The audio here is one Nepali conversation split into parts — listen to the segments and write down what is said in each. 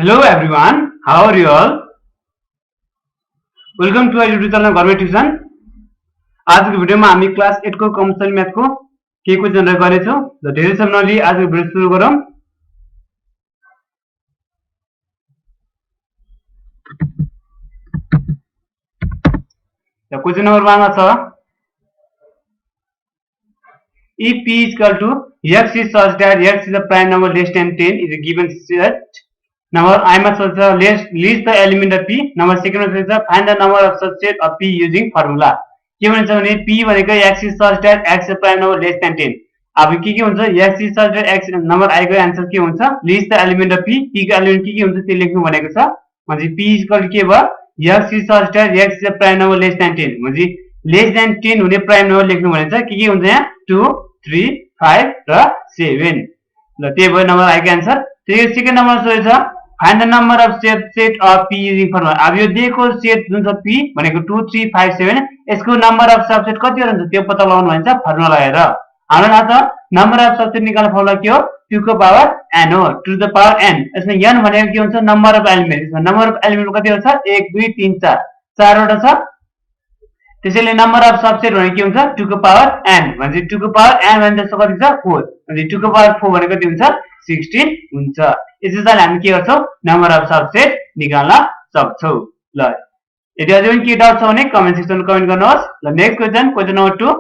Hello everyone, how are you all? Welcome to our YouTube channel Government Tuition. आजको भिडियोमा हामी क्लास 8 को कमर्शियल म्याथ को के क्वेशन गर्नेछौं। र धेरै समय नलिई आजको भिडियो सुरु गरौं। र क्वेशन नम्बर 1 मा छ if p is equal to x is such that x is a prime number less than 10 is a given set. Number I must also list the element of p. Number second one is find the number of subset of p using formula. के भन्छ भने p भनेको x is such that x is prime number less than 10. अब के हुन्छ x is such that x number i को आन्सर के हुन्छ list the element of p. p को एलिमेन्ट के हुन्छ त्यो लेख्नु भनेको छ। म्हणजे p is equal to के भयो x is such that x is a prime number less than 10. म्हणजे less than 10 हुने प्राइम नम्बर लेख्नु भनेको छ। के हुन्छ यहाँ 2 3 5 र 7 ल त्यही भयो नम्बर i को आन्सर। त्यो सेकेन्ड नम्बर सोधेछ find the number of set of p using formula. अब यो दिएको सेट जुन छ p भनेको 2 3 5 7 यसको नम्बर अफ सबसेट कति हुन्छ त्यो पत्ता लगाउनु भन्छ फर्मुला लगाएर। हाम्रो थाहा छ नम्बर अफ सबसेट निकाल्ने फर्मुला के हो 2 को पावर n हो। 2 to the power n यसमा n भनेको के हुन्छ नम्बर अफ एलिमेन्ट। यसमा नम्बर अफ एलिमेन्ट कति हुन्छ 1 2 3 4 चारवटा छ। त्यसैले नम्बर अफ सबसेट भनेको के हुन्छ 2 को पावर n भने 2 को पावर n भने त्यसको कति छ 4 भने 2 को पावर 4 भनेको कति हुन्छ 16 हुन्छ। यसैले हामी के गर्छौं नम्बर अफ सबसेट निकाल्न सक्छौं। ल यदि अझै पनि के डाउट छ भने कमेन्ट सेक्सनमा कमेन्ट गर्नुहोस्। ल next question number 2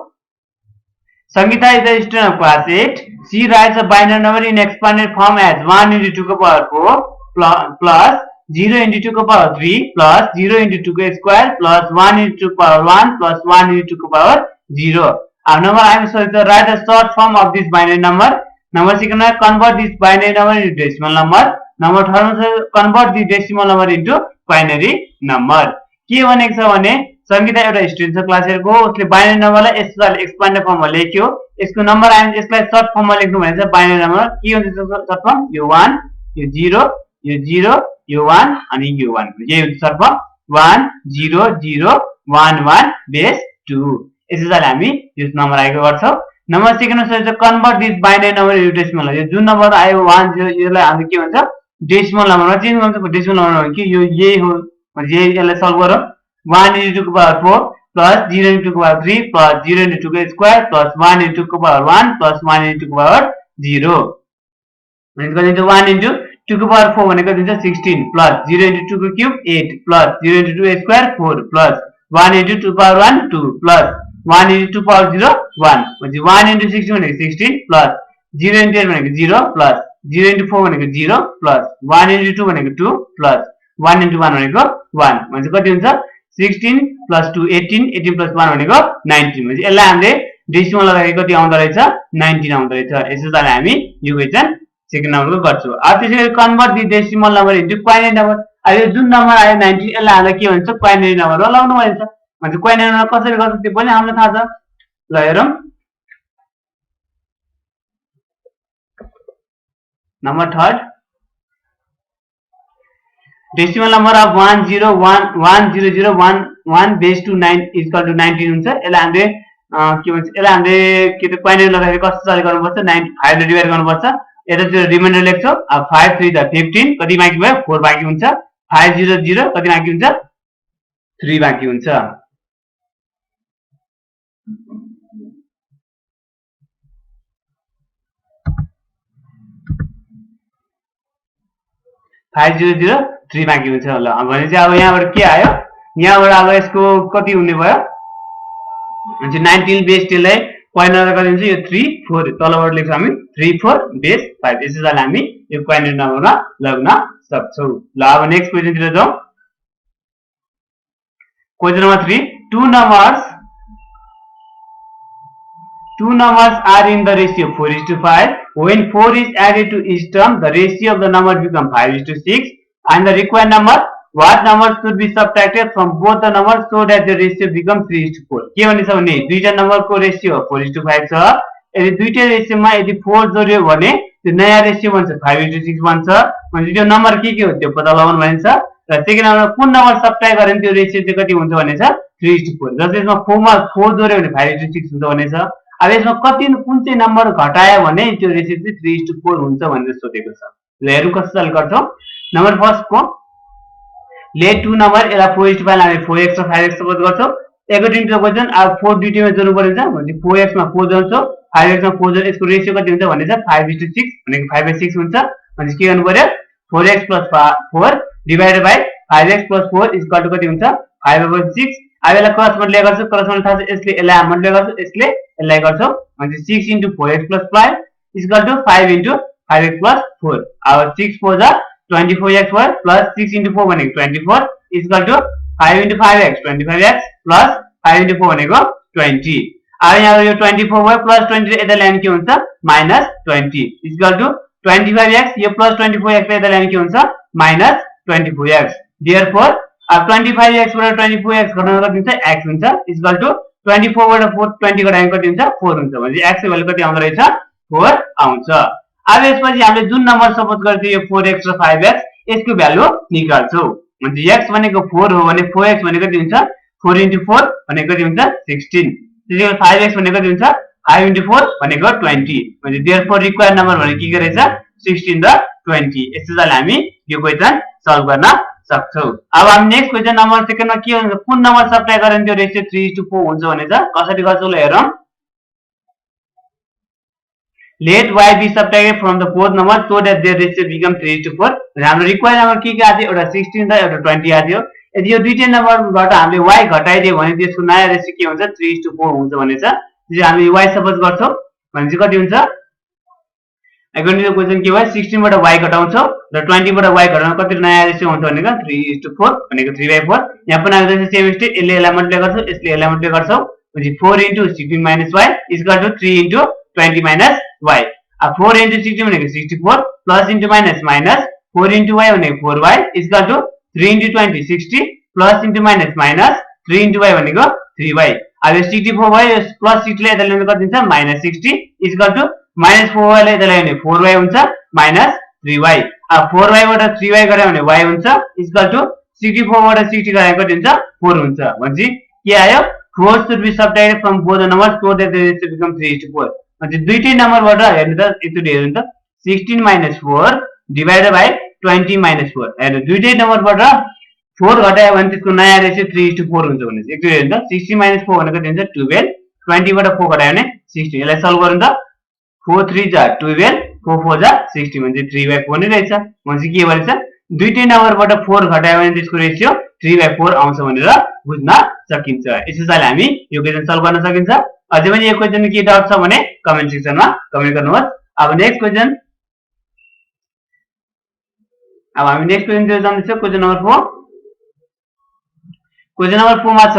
Sangeeta is a student of class 8. She writes a binary number in expanded form as 1 into 2 to the power 4 plus 0 into 2 to the power 3 plus 0 into 2 to the square plus 1 into 2 to the power 1 plus 1 into 2 to the power 0. Our number I am supposed to write the short form of this binary number. Number second convert this binary number into decimal number. Number third convert the decimal number into binary number. के भनेको छ भने संगीता एउटा स्टुडेन्ट छ क्लास 8 को उसले बाइनरी नम्बरलाई यसलाई एक्सपान्डेड फर्ममा लेख्यो। यसको नम्बर आइन्छ यसलाई सर्ट फर्ममा लेख्नु भनेको छ बाइनरी नम्बर के हुन्छ सर्ट फर्म यो 1 यो 0 यो 0 यो 1 अनि यो 1 यही हुन्छ सर्ट फर्म 1 0 0 1 1 बेस 2। यसैले हामी यो नम्बर आएको गर्छौं। नम्बर सेकेन्डमा सोध्छ convert this binary number into decimal. यो जुन नम्बर आयो 1 0 यसलाई हामी के भन्छ डेसिमल नम्बरमा चेन्ज गर्छ। डेसिमल नम्बर के यो यही हो भने यसलाई सल्भ गरौँ 1 into 2 to the power 4 plus 0 into 2 to the power 3 plus 0 into 2 to the square plus 1 into 2 to the power 1 plus 1 into 2 to the power 0 भनेको 1 into 2 to the power 4 भनेको दिन्छ 16 plus 0 into 2 to the cube 8 plus 0 into 2 to the square 4 plus 1 into 2 to the power 1 2 plus 1 into 2 to the power 0 1 भनेको 1 into 16 भनेको 16 plus 0 into 8 भनेको 0 plus 0 into 4 भनेको 0 plus 1 into 2 भनेको 2 plus 1 into 1 भनेको 1 भनेको कति हुन्छ 16 plus 2 18 18 plus 1 भनेको 19 भनेको यसलाई हामीले डेसिमल लगाएको कति आउँदा रहेछ 19 आउँदा रहेछ। यसैले हामी यो क्वेशन सेकेन्ड नम्बरको गर्छौं। अब त्यसैले convert the decimal number into quinary number. अब यो जुन नम्बर आयो 19 यसलाई हामीले के भन्छ क्वाइनरी नम्बरमा लगाउनु भन्छ। भन्छ क्वाइनरी नम्बर कसरी गर्छ त्यो पनि हामीलाई थाहा छ। ल हेरौं number third decimal number of 1 0 1 1 0 0 1 1 base two 9 is equal to 19 हुन्छ। यसलाई हामीले के भन्छ यसलाई हामीले के त क्वाइनरी लगाएर कसरी सल्भ गर्नुपर्छ 95 ले डिभाइड गर्नुपर्छ। यता त्यो रिमाइन्डर लेख्छौ। अब 5 3 द 15 कति बाँकी भयो 4 बाँकी हुन्छ। 5 0 0 कति बाँकी हुन्छ 3 बाँकी हुन्छ। 5 0 0 3 बाँकी हुन्छ। ल भनेपछि अब यहाँबाट के आयो यहाँबाट अब यसको कति हुने भयो हुन्छ 19 बेस 10 लाई क्वाइनरी कति हुन्छ यो 3 4 तलबाट लेख्छौं हामी 3 4 बेस 5। यसैले हामी यो क्वाइनरी नम्बरमा लाग्न सक्छौं। ल अब नेक्स्ट क्वेशन तिर जाउँ। Question number 3 two numbers are in the ratio 4:5. When 4 is added to each term, the ratio of the number becomes 5:6. And the required number, what number should be subtracted from both the numbers so that the ratio becomes 3:4? के भन्छ भने दुईटा नम्बरको रेशियो 4:5 छ। यदि दुईटा रेशियोमा यदि 4 जोड्यो भने त्यो नयाँ रेशियो बन्छ 5:6 बन्छ। भने त्यो नम्बर के हो त्यो पत्ता लगाउनु भन्छ। र सेकेन्ड नम्बर कुन नम्बर सबट्र्याक्ट गरे भने त्यो रेशियो चाहिँ कति हुन्छ भनेछ 3:4। जस्तै यसमा 4 मा 4 जोड्यो भने 5:6 हुन्छ भनेछ। अब यसमा कति कुन चाहिँ नम्बर घटायो भने त्यो रेशियो चाहिँ 3:4 हुन्छ भनेर सोधेको छ। ल हेरौँ कसरी सल्भ गर्छौं। नम्बर फर्स्ट को लेट 2 नम्बर यसलाई 4:5 हामी 4x र 5x सपोज गर्छौं अकॉर्डिङ टु द क्वेशन अब 4 दुईटैमा जोड्नु पर्छ भने 4x मा 4 जोड्छौं 5x मा 4 जोड्छौं यसको रेशियो कति हुन्छ भने चाहिँ 5:6 भनेको 5/6 हुन्छ भने के गर्नु पर्यो 4x + 4 divided by 5x + 4 equal to कति हुन्छ 5/6 अब यसलाई क्रस मल्टिप्लाई गर्छु क्रस मल्टिप्लाई थाहा छ यसले यसलाई मल्टिप्लाई गर्छु यसले यसलाई गर्छौं भने 6 * 4x + 5 इक्वल टु 5 * 5x + 4 अब 6 4 जा 24x plus 6 into 4 भनेको 24 equal to 5 into 5x 25x plus 5 into 4 भनेको 20 अब यहाँ यो 24 भयो प्लस 20 यता ल्याउने के हुन्छ माइनस 20 इक्वल टु 25x यो प्लस 24x यता ल्याउने के हुन्छ माइनस 24x देयरफोर अब 25x बाट 24x घटाउँदा कति हुन्छ x हुन्छ इक्वल टु 24 बाट 4 20 घटाए कति हुन्छ 4 हुन्छ भने x को भ्यालु कति आउँछ रहेछ 4 आउँछ अब यसपछि हामीले जुन नम्बर सपोज गर्थे यो 4x र 5x यसको भ्यालु निकाल्छौ म्हणजे x भनेको 4 हो भने 4x भनेको कति हुन्छ 4 * 4 भनेको कति हुन्छ 16 त्यसैगरी 5x भनेको कति हुन्छ 5 * 4 भनेको 20 म्हणजे देयरफोर रिक्वायर्ड नम्बर भने के गरेछ 16 र 20 यसैले हामी यो क्वेशन सल्भ गर्न सक्छौ अब हामी नेक्स्ट क्वेशन नम्बर सेकेन्डमा के हुन्छ कुन नम्बर सब्ट्र्याक्ट गर्ने त्यो रेशियो 3:4 हुन्छ भनेछ कसरी गर्छौ ल हेरौं Let y be subtracted from the fourth number so that their ratio become 3:4. हाम्रो रिक्वायर्ड नम्बर के आथ्यो एउटा 16 र एउटा 20 आथ्यो यदि यो दुईटै नम्बरबाट हामीले y घटाइदियो भने त्यसको नयाँ रेशियो के हुन्छ 3:4 हुन्छ भनेछ त्यसैले हामी y सपोज गर्छौं भने चाहिँ कति हुन्छ अकॉर्डिङ टु क्वेशन के भयो 16 बाट y घटाउँछौं र 20 बाट y घटाउन कति नयाँ रेशियो हुन्छ भनेको 3:4 भनेको 3/4 यहाँ पनि हामी जस्तै सेम स्टेप यसले यसलाई मल्टिप्लाई गर्छौं यसले यसलाई मल्टिप्लाई गर्छौं भने 4 * 16 - y equal to 3 * 20 minus y अब 4 into 60 भनेको 64 plus into minus minus 4 into y भनेको 4y equal to 3 into 20 60 plus into minus minus 3 into y भनेको 3y अब यो 64 भयो यो प्लस 60 ले यता ल्याउने कति हुन्छ minus 60 equal to minus 4y ले यता ल्याउने 4y हुन्छ minus 3y अब 4y बाट 3y गरे भने y हुन्छ equal to 64 बाट 60 गरे कति हुन्छ 4 हुन्छ भनेपछि के आयो 4 should be subtracted from both the numbers so that they should become 3:4 म्हणजे दुईटै नम्बरबाट हेर्नु त एकचोटी हेर्नु त 16 - 4 डिवाइडेड बाइ 20 - 4 हेर्नु दुईटै नम्बरबाट 4 घटायो भने त्यसको नयाँ रेशियो 3:4 हुन्छ भने एकचोटी हेर्नु त 16 - 4 भनेको कति हुन्छ 12 20 बाट 4 घटायो भने 16 यसलाई सल्भ गर्नु त 4 3 जा 12 4 4 जा 16 म्हणजे 3/4 नै रहेछ म्हणजे के भन्छ दुईटै नम्बरबाट 4 घटायो भने त्यसको रेशियो 3/4 आउँछ भनेर बुझ्न सकिन्छ यसैले हामी यो क्वेशन सल्भ गर्न सकिन्छ अझै पनि यो क्वेशन के डाउट छ भने कमेन्ट सेक्सनमा कमेन्ट गर्नुहोस् अब नेक्स्ट क्वेशन अब हामी नेक्स्ट क्वेशन तिर जान्छौं क्वेशन नम्बर 4 क्वेशन नम्बर 4 मा छ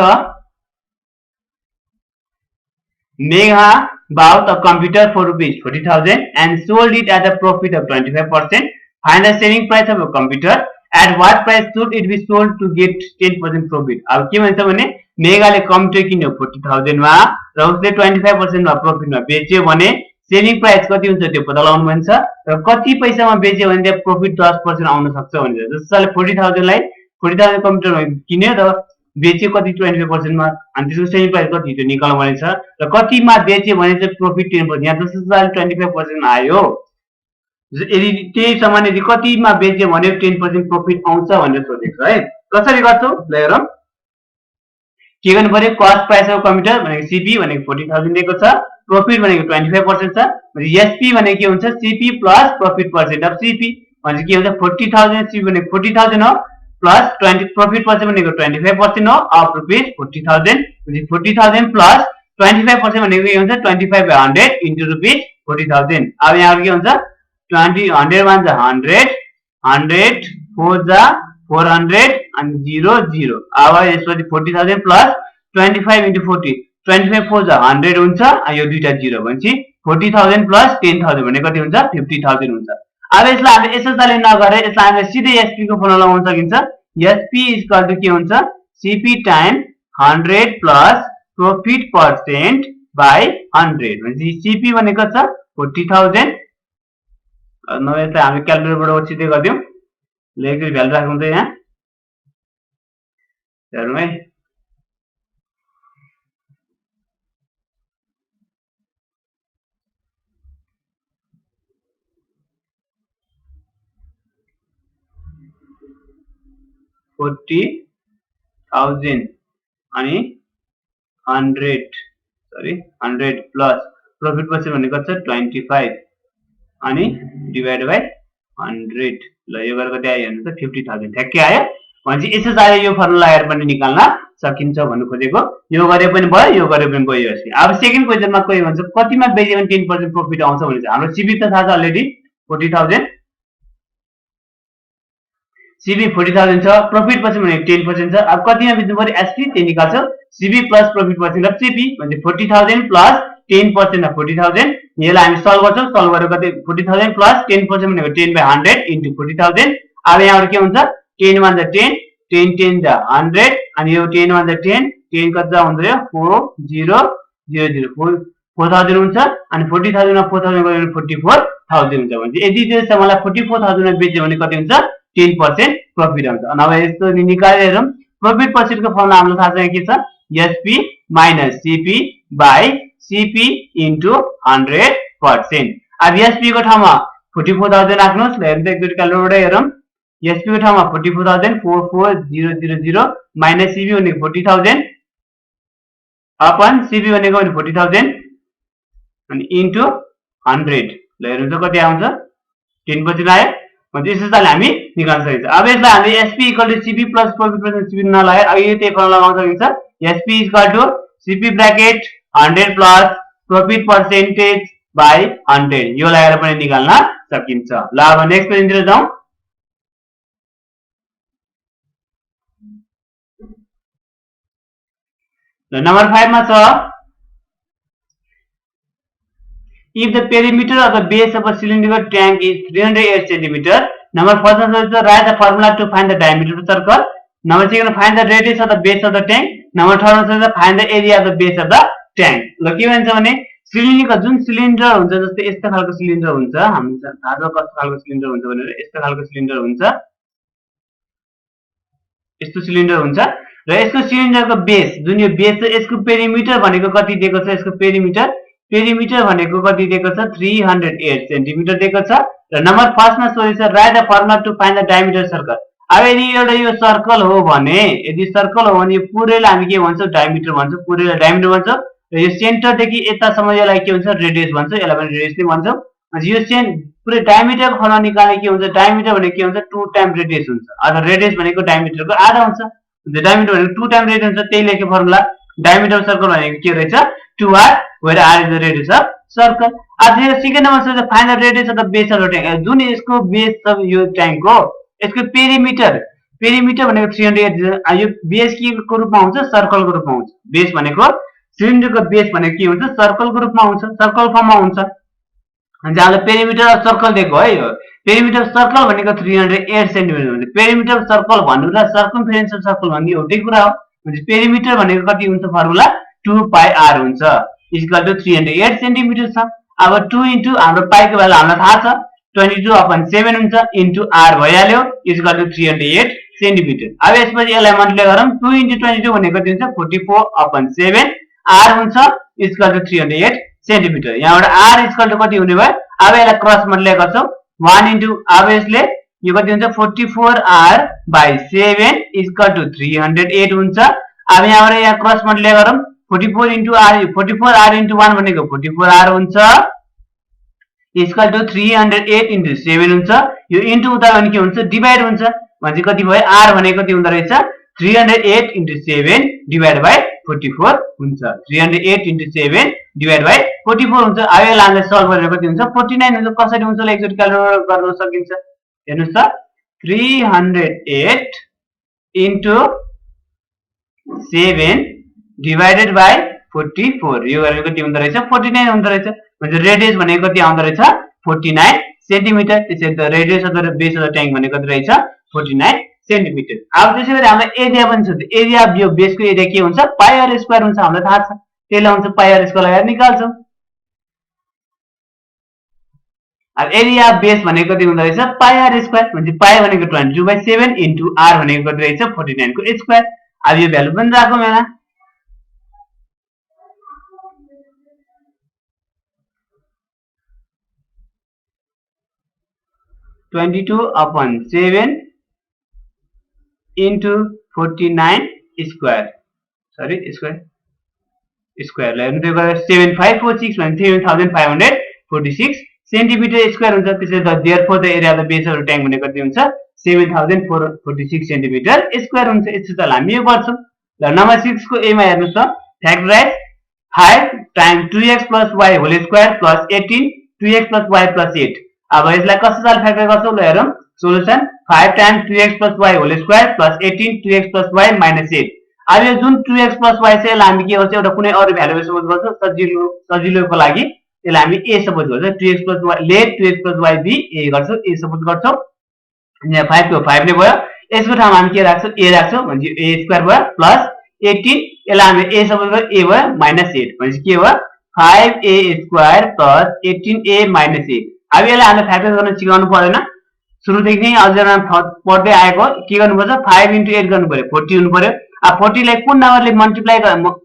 Megha bought a computer for rupees 40,000 and sold it at a profit of 25%. Find the selling price of a computer. At what price should it be sold to get 10% profit? अब के भन्छ भने मेगाले कम्प्युटर किन्यो 40,000 मा र उसले 25% मा प्रॉफिट मा बेच्यो भने सेलिङ प्राइस कति हुन्छ त्यो पत्ता लगाउनु भन्छ र कति पैसामा बेच्यो भने त्यो प्रॉफिट 10% आउन सक्छ भनेर जसले 40,000 लाई 40,000 कम्प्युटर किन्यो र बेच्यो कति 25% मा अनि त्यसको सेलिङ प्राइस कति त्यो निकाल्नु भनेछ र कतिमा बेच्यो भने चाहिँ प्रॉफिट 10% यहाँ जसले 25% मा आयो यदि त्यही सामान यदि कतिमा बेच्यो भने 10% प्रॉफिट आउँछ भनेर सोधेको है कसरी गर्छौ ल हेरौं के गर्नु पर्यो कस्ट प्राइस अफ कम्प्युटर भनेको सीपी भनेको 40,000 दिएको छ प्रॉफिट भनेको 25% छ भने एसपी भनेको के हुन्छ CP plus profit percent of CP भने के हुन्छ 40,000 सीपी भनेको 40,000 हो प्लस 20 प्रॉफिट पर्सेन्ट भनेको 25% हो अफ रुपीस 40,000 भने 40,000 प्लस 25% भनेको के हुन्छ 25/100 इन्टु रुपीस 40,000 अब यहाँ के हुन्छ 20 100 1 जा 100 100 4 जा 400 and 0 0 अब यसपछि 40,000 प्लस 25 into 40 25 4 जा 100 हुन्छ यो दुईटा 0 भनेपछि 40,000 प्लस 10,000 भने कति हुन्छ 50,000 हुन्छ अब यसलाई हामीले एसएसआरले नगरे यसलाई हामीले सिधै एसपी को फर्मुला लगाउन सकिन्छ एसपी इक्वल टु के हुन्छ CP time 100 plus profit percent by 100 भनेपछि सीपी भनेको छ 40,000 नभए यसलाई हामी क्याल्कुलेटरबाट सिधै गर्दियौ लेखेको भ्यालु राख्नु त यहाँ हेरौँ है 40,000 अनि 100 प्लस प्रॉफिट पर्सेन्ट भनेको छ 25 अनि डिवाइड बाइ 100 ल यो गरेर कति आयो हेर्नु त 50,000 ठ्याक्कै आयो भनेपछि यसो आयो यो फर्मुला हेरेर पनि निकाल्न सकिन्छ भन्नु खोजेको यो गरे पनि भयो यो गरे पनि भयो यसले अब सेकेन्ड क्वेशनमा कोही भन्छ कतिमा बेचे भने 10% प्रॉफिट आउँछ भने हाम्रो सीबी त थाहा छ अलरेडी 40,000 सीबी 40,000 छ प्रॉफिट पर्सेन्ट भनेको 10% छ अब कतिमा बेच्नु पर्यो एसपी त्यही निकाल्छ CB plus profit percent of CP भने 40,000 प्लस 10% अफ 40,000 यसलाई हामी सल्भ गर्छौं सल्भ गरेर कति 40,000 प्लस 10% भनेको 10/100 इन्टु 40,000 अब यहाँबाट के हुन्छ 10 1 जा 10 10 10 जा 100 अनि यो 10 1 जा 10 10 कति जा हुँदैन 4000 4000 हुन्छ अनि 40,000 मा 4000 गयो भने 44,000 हुन्छ भने यदि चाहिँ मलाई 44,000 मा बेच्यो भने कति हुन्छ 10% प्रॉफिट आउँछ अनि अब यस्तो निकालेर हेरौं प्रॉफिट पर्सेन्ट को फर्मुला हामीलाई थाहा छ के छ SP minus CP by CP into 100%। अब एसपी को ठाउँमा 44,000 राख्नुस् ल हेर्नु त एकचोटी क्याल्कुलेटरबाट हेरौं एसपी को ठाउँमा 44,000 44000 माइनस सीपी भनेको 40,000 अपन सीपी भनेको 40,000 अनि इन्टु 100 ल हेर्नु त कति आउँछ 10% आयो भने यसैले हामी निकाल्न सकिन्छ अब यसलाई हामी SP equal to CP plus profit percent CP नलागे अब यो त्यही फर्मुला लगाउन सकिन्छ SP equal to CP bracket 100 plus profit percentage by 100 यो लगाएर पनि निकाल्न सकिन्छ ल अब नेक्स्ट पेजतिर जाउँ ल नम्बर 5 मा छ if the perimeter of the base of a cylindrical tank is 308 cm number first is write the formula to find the diameter of the circle number second find the radius of the base of the tank number third is find the area of the base of the tank ल के भन्छ भने सिलिन्डरको जुन सिलिन्डर हुन्छ जस्तै यस्तो खालको सिलिन्डर हुन्छ हामीलाई थाहा छ कस्तो खालको सिलिन्डर हुन्छ भनेर यस्तो खालको सिलिन्डर हुन्छ यस्तो सिलिन्डर हुन्छ र यसको सिलिन्डरको बेस जुन यो बेस छ यसको पेरिमिटर भनेको कति दिएको छ यसको पेरिमिटर भनेको कति दिएको छ 308 सेन्टिमिटर दिएको छ र नम्बर फर्स्ट मा सोधेको छ right the formula to find the diameter circle अब यदि एउटा यो सर्कल हो भने यदि सर्कल हो भने पुरैलाई हामी के भन्छौं डायमिटर भन्छौं पुरैलाई डायमिटर भन्छौं र यो सेन्टर देखि यतासम्म यसलाई के हुन्छ रेडियस भन्छौं यसलाई पनि रेडियस नै भन्छौं अनि यो पुरै डायमिटर फर्मुला निकाल्ने के हुन्छ डायमिटर भनेको के हुन्छ 2 टाइम रेडियस हुन्छ अथवा रेडियस भनेको डायमिटरको आधा हुन्छ डायमिटर भनेको 2 टाइम रेडियस हुन्छ त्यही लेख्यो फर्मुला डायमिटर सर्कल भनेको के रहेछ 2r where r is the radius of circle अब यो सेकेन्ड नम्बर छ find the radius of the base of the tank जुन यसको बेस छ यो ट्याङ्क हो यसको पेरिमिटर भनेको 308 यो बेस के को रूपमा हुन्छ सर्कलको रूपमा हुन्छ बेस भनेको सिलिन्डरको बेस भनेको के हुन्छ सर्कलको रूपमा हुन्छ सर्कल फर्ममा हुन्छ अनि जहाँ पेरिमिटर अफ सर्कल दिएको है यो पेरिमिटर सर्कल भनेको 308 सेन्टिमिटर हुन्छ पेरिमिटर सर्कल भन्नु र सर्कमफेरेन्स अफ सर्कल भन्ने एउटै कुरा हो भने पेरिमिटर भनेको कति हुन्छ फर्मुला 2πr हुन्छ इक्वल टु 308 सेन्टिमिटर छ अब 2 इन्टु हाम्रो पाइको भ्यालु हामीलाई थाहा छ 22/7 हुन्छ इन्टु r भइहाल्यो इक्वल टु 308 सेन्टिमिटर अब यसपछि यसलाई मल्टिप्लाई गरौँ 2 इन्टु 22 भनेको कति हुन्छ 44/7 r हुन्छ इक्वल टु 308 सेन्टिमिटर यहाँबाट r इक्वल टु कति हुने भयो अब यसलाई क्रस मल्टिप्लाई गर्छौं 1 इन्टु अब यसले यो कति हुन्छ 44r/7 इक्वल टु 308 हुन्छ अब यहाँबाट यहाँ क्रस मल्टिप्लाई गरौँ 44 into r 44r into 1 भनेको 44r हुन्छ इक्वल टु 308 into 7 हुन्छ यो इन्टु उता भने के हुन्छ डिवाइड हुन्छ भने कति भयो r भनेको कति हुँदा रहेछ 308 into 7 डिवाइड बाइ 44 हुन्छ 308 into 7 डिवाइड बाइ 44 हुन्छ अब यसलाई हामीले सल्भ गरेर कति हुन्छ 49 हुन्छ कसरी हुन्छ ल एकचोटी क्याल्कुलेटर गर्न सकिन्छ हेर्नुस् त 308 into 7 divided by 44 यो गरेको कति हुँदा रहेछ 49 हुँदा रहेछ भने रेडियस भनेको कति आउँदा रहेछ 49 सेन्टिमिटर त्यसैले त radius of the base of the tank भनेको कति रहेछ 49 सेन्टिमिटर अब त्यसैगरी हामीलाई एरिया पनि छ एरिया अफ यो बेसको एरिया के हुन्छ पाइ आर स्क्वायर हुन्छ हामीलाई थाहा छ त्यसले हुन्छ पाइ आर स्क्वायर लगाएर निकाल्छौं अब एरिया अफ बेस भनेको कति हुँदा रहेछ पाइ आर स्क्वायर भने पाइ भनेको 22/7 इन्टु r भनेको कति रहेछ 49 को स्क्वायर अब यो भ्यालु पनि राखौं यहाँ 22/7 into 49 square sorry square ल हेर्नु त्यो गरेर 7546 भने 7546 सेन्टिमिटर स्क्वायर हुन्छ त्यसैले the therefore the area of the base of the tank भने कति हुन्छ 7446 सेन्टिमिटर स्क्वायर हुन्छ यसो त हामी यो गर्छौं ल नम्बर 6 को ए मा हेर्नुस् त factorise 5 times 2x plus y whole square plus 18 2x plus y plus 8 अब यसलाई कसरी फ्याक्टर गर्छौं ल हेरौं solution 5 times 2x plus y whole square plus 18 2x plus y minus 8 अब यो जुन 2x plus y छ यसलाई हामी के गर्छौं एउटा कुनै अरु भ्यालु सपोज गर्छौं सजिलोको लागि यसलाई हामी a सपोज गर्छौं 2x plus y let 2x plus y be a गर्छौं a सपोज गर्छौं यहाँ 5 को 5 ले भयो यसको ठाउँमा हामी के राख्छौं a राख्छौं भने a स्क्वायर भयो प्लस 18 यसलाई हामी a सपोज गरे a भयो माइनस 8 भने के भयो 5a square plus 18a minus 8 अब यसलाई हामीले फ्याक्टर गर्न सिकाउनु पर्दैन सुरुदेखि नै अझै पढ्दै आएको के गर्नुपर्छ 5 * 8 गर्नु पर्यो 40 हुनु पर्यो अब 40 लाई कुन नम्बरले मल्टिप्लाई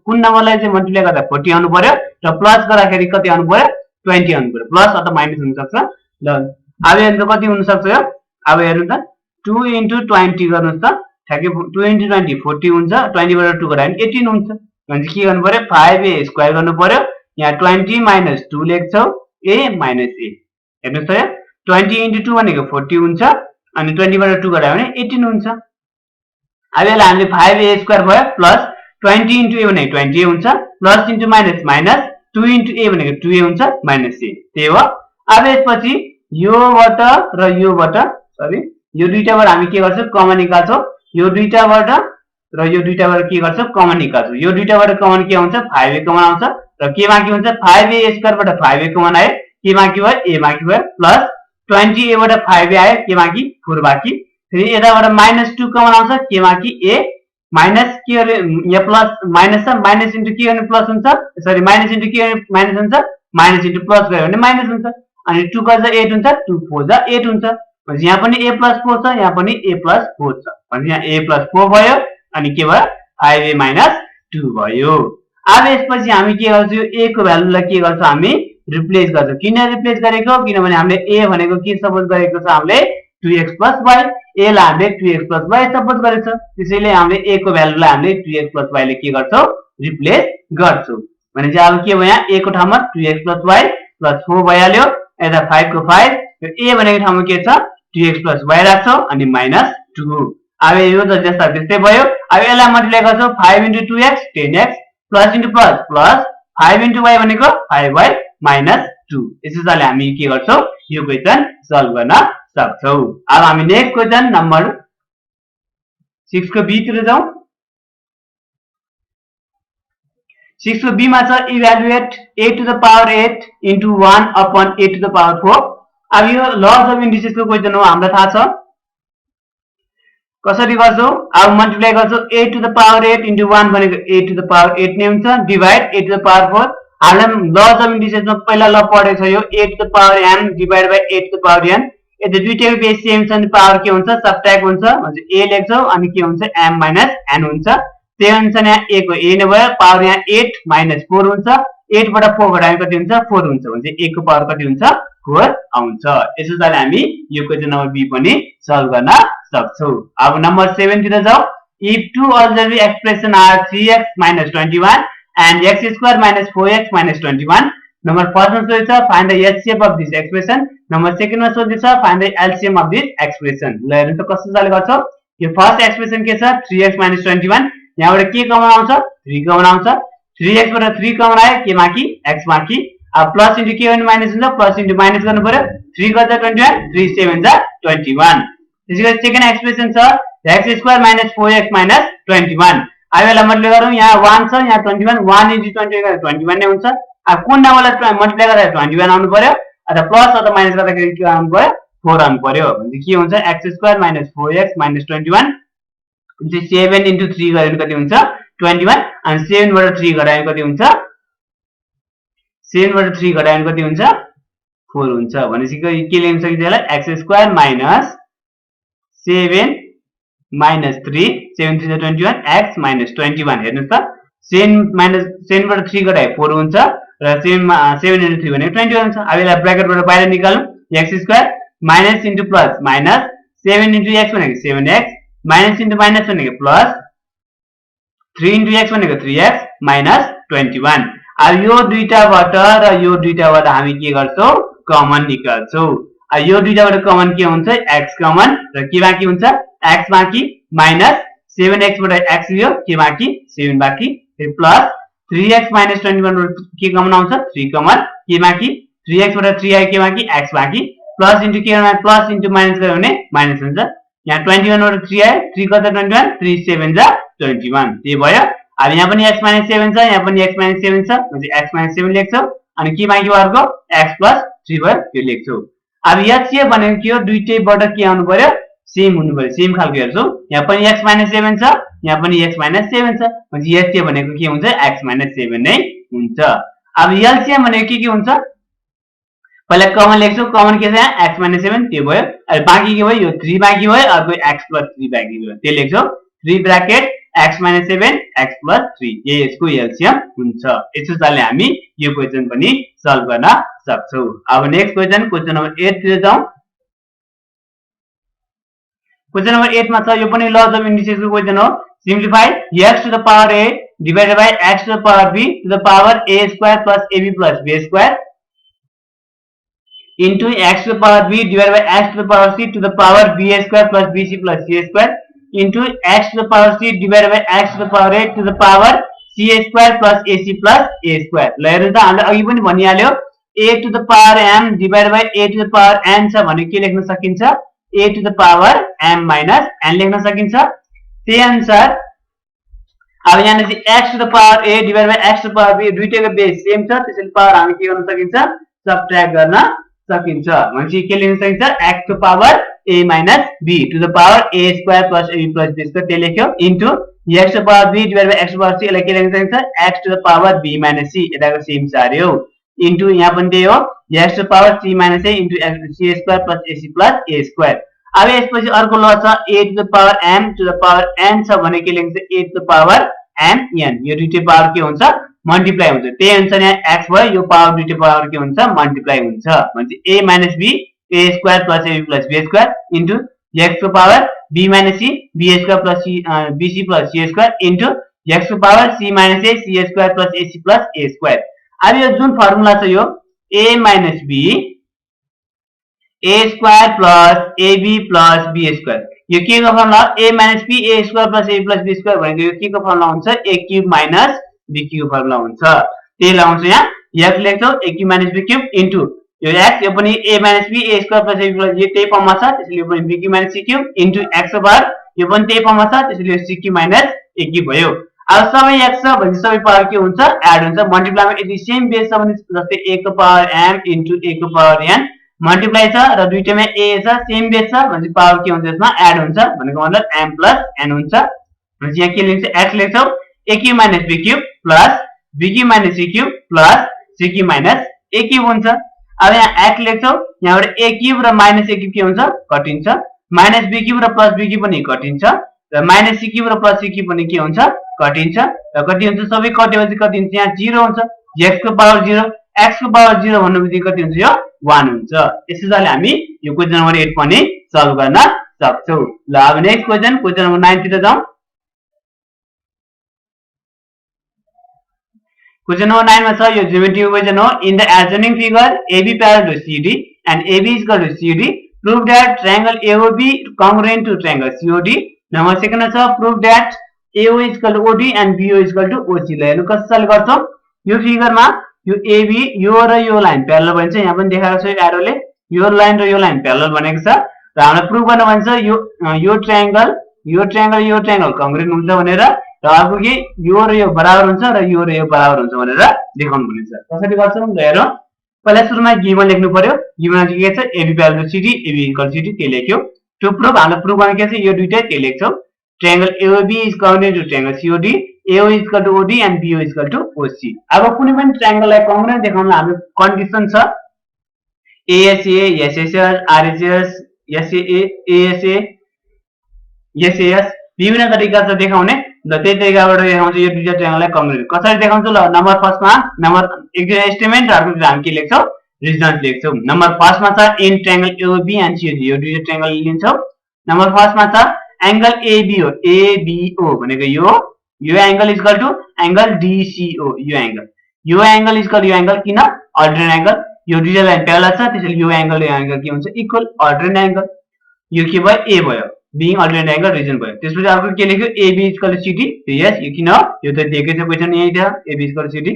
कुन नम्बरलाई चाहिँ मल्टिप्लाई गर्दा 40 आउनु पर्यो र प्लस गर्दाखेरि कति आउनु पर्यो 20 आउनु पर्यो प्लस अथवा माइनस हुन सक्छ ल अब हेर्नु त कति हुन सक्छ यो अब हेर्नु त 2 * 20 गर्नुस् त ठ्याक्कै 2 * 20 40 हुन्छ 20 बाट 2 गरायो भने 18 हुन्छ भने के गर्नु पर्यो 5a स्क्वायर गर्नु पर्यो यहाँ 20 - 2 लेख्छौ a - a हेर्नुस् त 20 * 2 भनेको 40 हुन्छ अनि 20 बाट 2 गरायो भने 18 हुन्छ अब यसलाई हामीले 5a स्क्वायर भयो प्लस 20 * a भनेको 20a हुन्छ plus into minus minus 2 * a भनेको 2a हुन्छ माइनस a त्यही हो अब यसपछि योबाट र योबाट सरी यो दुईटाबाट हामी के गर्छौं कमन निकाल्छौं यो दुईटाबाट र यो दुईटाबाट के गर्छौं कमन निकाल्छौं यो दुईटाबाट कमन के आउँछ 5a कमन आउँछ र के मा के हुन्छ 5a स्क्वायर बाट 5a कमन आयो के मा के भयो a मा के भयो प्लस 20a बाट 5a आयो के मा कि 4 बाकी फेरि यताबाट -2 कमन आउँछ के मा कि a माइनस के गरे यहाँ प्लस माइनस छ माइनस इन्टु के गर्ने प्लस हुन्छ सरी माइनस इन्टु के गर्ने माइनस हुन्छ माइनस इन्टु प्लस गरे भने माइनस हुन्छ अनि 2 का 8 हुन्छ 2 4 जा 8 हुन्छ भने यहाँ पनि a + 4 छ यहाँ पनि a + 4 छ भने यहाँ a + 4 भयो अनि के भयो 5a - 2 भयो अब यसपछि हामी के गर्छौं a को भ्यालुलाई के गर्छौं हामी रिप्लेस गर्छौं किन रिप्लेस गरेको किनभने हामीले a भनेको के सपोज गरेको छ हामीले 2x + y a लाई हामीले 2x + y सपोज गरेछ त्यसैले हामीले a को भ्यालुलाई हामीले 2x + y ले के गर्छौं रिप्लेस गर्छौं भने चाहिँ अब के भयो यहाँ a को ठाउँमा 2x + y + 4 भइहाल्यो यता 5 को 5 यो a भनेको ठाउँमा के छ 2x + y राख्छौं अनि -2 अब यो त जस्ता त्यस्तै भयो अब यसलाई मल्टिप्लाई गर्छौं 5 * 2x 10x plus into plus plus 5 * y भनेको 5y - 2 यसैले हामी के गर्छौं यो क्वेशन सल्भ गर्न सक्छौं अब हामी नेक्स्ट क्वेशन नम्बर 6 को बी तिर जाउँ 6 को बी मा छ evaluate a to the power 8 into 1 upon a to the power 4 अब यो लज अफ इन्डिसेस को क्वेशन हो हामीलाई थाहा छ कसरी गर्छौं अब मल्टिप्लाई गर्छौं a to the power 8 into 1 भनेको a to the power 8 नै हुन्छ divide a to the power 4 हामीले लज अफ इन्डिसेस मा पहिला ल पढेछ यो a to the power n divide by a to the power n यदि दुईटैको बेस सेम छ भने पावर के हुन्छ सबट्र्याक्ट हुन्छ भने a लेख्छौ अनि के हुन्छ m - n हुन्छ त्यही अनुसार यहाँ a को a नै भयो पावर यहाँ 8 - 4 हुन्छ 8 बाट 4 घटाए कति हुन्छ 4 हुन्छ भने a को पावर कति हुन्छ 4 आउँछ यसैले हामी यो क्वेशन नम्बर बी पनि सल्भ गर्न सक्छौं अब नम्बर 7 तिर जाऊ if two auxiliary expression are 3x - 21 and x square - 4x - 21 number first one सोध्छ find the HCF of this expression number second one सोध्छ find the LCM of this expression ल हेर्नु त कस्तो चाले गर्छौ यो फर्स्ट एक्सप्रेसन के छ 3x - 21 यहाँबाट के कमन आउँछ 3 कमन आउँछ 3x बाट 3 कमन आयो के माकी x माकी अब प्लस इन्टु के भने माइनस हुन्छ प्लस इन्टु माइनस गर्नु पर्यो 3 गर्दा 21 3 7 जा 21 त्यसैगरी सेकेन्ड एक्सप्रेसन छ x स्क्वायर - 4x - 21 अब यसलाई मल्टिप्लाई गरौँ यहाँ 1 छ यहाँ 21 1 * 21 गर्दा 21 नै हुन्छ अब कुन नम्बरलाई मल्टिप्लाई गर्दा 21 आउनु पर्यो अथवा प्लस अथवा माइनस गर्दाखेरि के आउनु पर्यो 4 आउनु पर्यो भने के हुन्छ x स्क्वायर - 4x - 21 चाहिँ 7 * 3 गरे कति हुन्छ 21 अनि 7 बाट 3 घटाए कति हुन्छ 7 बाट 3 घटाए कति हुन्छ 4 हुन्छ भनेपछि के लेख्न सकिन्छ यसलाई x स्क्वायर - 7 - 3 7 3 21 x - 21 हेर्नुस् त 7 बाट 3 घटाए 4 हुन्छ र 7 * 3 भनेको 21 हुन्छ अब यसलाई ब्र्याकेटबाट बाहिर निकालौं x square minus into plus minus 7 * x भनेको 7x माइनस इन्टु माइनस भनेको प्लस 3 इन्टु x भनेको 3x माइनस 21। अब यो दुईटाबाट र यो दुईटाबाट हामी के गर्छौं कमन निकाल्छौं। अब यो दुईटाबाट कमन के हुन्छ x कमन र के बाँकी हुन्छ x बाँकी माइनस 7x बाट x लियो के बाँकी 7 बाँकी प्लस 3x माइनस 21 के कमन आउँछ 3 कमन के बाँकी 3x बाट 3 आयो के बाँकी x बाँकी प्लस इन्टु के प्लस इन्टु माइनस गर्यो भने माइनस हुन्छ। यहाँ 21 बाट 3 आयो 3 कता 21 3 7 जा 21 त्यही भयो। अब यहाँ पनि x माइनस 7 छ यहाँ पनि x माइनस 7 छ म्हणजे x माइनस 7 लेख्छौ अनि के बाँकी अर्को x प्लस 3 भयो त्यो लेख्छौ। अब HCF भनेको के हो दुईटैबाट के आउनु पर्यो सेम हुनु पर्यो सेम खालको हेर्छौ। यहाँ पनि x माइनस 7 छ यहाँ पनि x माइनस 7 छ म्हणजे HCF भनेको के हुन्छ x माइनस 7 नै हुन्छ। अब LCM भनेको के हुन्छ पहिला कमन लेख्छौ कमन के छ यहाँ x माइनस 7 त्यो भयो। अब बाँकी के भयो यो 3 बाँकी भयो अर्को x प्लस 3 बाँकी भयो त्यो लेख्छौ 3 bracket x minus 7 x plus 3 ये यसको एलसीएम हुन्छ। यसोले हामी यो क्वेशन पनि सल्भ गर्न सक्छौ। अब नेक्स्ट क्वेशन क्वेशन नम्बर 8 तिर जाउँ। क्वेशन नम्बर 8 मा छ यो पनि लज अफ इन्डिसेस को क्वेशन हो। Simplify x to the power a divided by x to the power b to the power a square plus ab plus b square into x to the power b divided by x to the power c to the power b square plus bc plus c square into x to the power c divided by x to the power a to the power c square plus ac plus a square। ल हेर्नु त हामीले अघि पनि भनिहाल्यो a to the power m divided by a to the power n छ भने के लेख्न सकिन्छ a to the power m minus n लेख्न सकिन्छ। त्यही अनुसार अब यहाँ चाहिँ x to the power a divided by x to the power b दुईटैको बेस सेम छ त्यसैले पावर हामी के गर्न सकिन्छ सबट्र्याक्ट गर्न सकिन्छ भने के लेख्न सकिन्छ x to the power a minus b to the power a square plus ab plus b square त्यो लेख्यो into x to the power b divided by x to the power c यसलाई के लेख्न सकिन्छ x to the power b minus c यताको सेम छ अरे हो इन्टु यहाँ पनि त्यही हो x to the power c minus a into c square plus ac plus a square। अब यसपछि अर्को ल छ a to the power m to the power n छ भने के लेख्छ a to the power m n यो दुईटै पावर के हुन्छ मल्टिप्लाई हुन्छ। त्यही अनुसार यहाँ x भयो यो पावर दुईटै पावर के हुन्छ मल्टिप्लाई हुन्छ भने a minus b a square plus ab plus b square into x to the power b minus c b square plus c bc plus c square into x to the power c minus a c square plus ac plus a square। अब यो जुन फर्मुला छ यो a minus b a square plus ab plus b square यो के को formula a minus b a square plus ab plus b square भनेको यो के को फर्मुला हुन्छ a cube minus b cube formula हुन्छ। त्यही लगाउँछ यहाँ x लेख्छौ a cube minus b cube into यो x यो पनि a minus b a square plus ab plus यो त्यही फर्ममा छ त्यसैले यो पनि b cube minus c cube into x power यो पनि त्यही फर्ममा छ त्यसैले यो c cube minus a cube भयो। अब सबै x छ भने सबै पावर के हुन्छ एड हुन्छ मल्टिप्लाईमा यदि सेम बेस छ भने जस्तै a को पावर m इन्टु a को पावर n मल्टिप्लाई छ र दुईटैमा a छ सेम बेस छ भने पावर के हुन्छ यसमा एड हुन्छ भनेको मतलब m प्लस n हुन्छ। भने यहाँ के लेख्छ x लेख्छौ a cube minus b cube plus b cube minus c cube plus c cube minus a cube हुन्छ। अब यहाँ x लेख्छौ यहाँबाट a क्यूब र माइनस a क्यूब के हुन्छ कटिन्छ माइनस b क्यूब र प्लस b क्यूब पनि कटिन्छ र माइनस c क्यूब र प्लस c क्यूब पनि के हुन्छ कटिन्छ र कति हुन्छ सबै कटेपछि कति हुन्छ यहाँ 0 हुन्छ x को पावर 0 x को पावर 0 भन्नुबित्तिकै कति हुन्छ यो 1 हुन्छ। यसैले हामी यो क्वेशन नम्बर 8 पनि सल्भ गर्न सक्छौ। ल अब नेक्स्ट क्वेशन क्वेशन नम्बर 9 तिर जाउँ। क्वेशन नम्बर 9 मा छ यो ज्योमेट्रिक क्वेशन हो। In the adjoining figure AB parallel to CD and AB is equal to CD prove that triangle AOB congruent to triangle COD। Number second छ proof that AO is equal to OD and BO is equal to OC। ल हेर्नु कसरी गर्छौ यो फिगरमा यो AB यो र यो लाइन प्यारलल भन्छ यहाँ पनि देखाएको छ यो एरोले यो लाइन र यो लाइन प्यारलल भनेको छ र हामीले प्रूफ गर्न भन्छ यो ट्रायंगल कङ्ग्रुएन्ट हुन्छ भनेर र अर्को के यो र यो बराबर हुन्छ र यो बराबर हुन्छ भनेर देखाउनु भनिन्छ। कसरी गर्छौ ल हेरौँ। पहिला सुरुमा गिवन लेख्नु पर्यो गिवनमा के छ AB parallel to CD AB equal to CD त्यो लेख्यो। टु प्रूफ हामीले प्रूफ गर्न के छ यो दुईटै त्यो लेख्छौ triangle AOB is congruent to triangle COD AO is equal to OD and BO is equal to OC। अब कुनै पनि ट्रायंगललाई कङ्ग्रुएन्ट देखाउन हाम्रो कन्डिसन छ ASA SSS RHS SAA ASA SAS विभिन्न तरिका छ देखाउने र त्यही तरिकाबाट देखाउँछ यो दुईटा ट्रायंगललाई कङ्ग्रुएन्ट कसरी देखाउँछु ल नम्बर फर्स्टमा नम्बर एकजना एस्टिमेट र अर्को हामी के लेख्छौ रिजल्ट लेख्छौ। नम्बर फर्स्टमा छ in triangle AOB and COD यो दुईटा ट्रायंगल लिन्छौ। नम्बर फर्स्टमा छ एंगल एबी हो, एबीओ भनेको यो angle is equal to angle DCO, यो एंगल इज इक्वल यो एंगल किन अल्टरनेट एंगल, यो दुईटा लाइन प्यारलल छ, त्यसैले यो एंगल के हुन्छ इक्वल अल्टरनेट एंगल, यो के भयो ए भयो, बीइङ अल्टरनेट एंगल रिजन भयो। त्यसपछि अर्को के लेख्यो AB is equal to CD, यस यो किन हो यो त दिएकै छ क्वेशन यही छ, AB is equal to CD.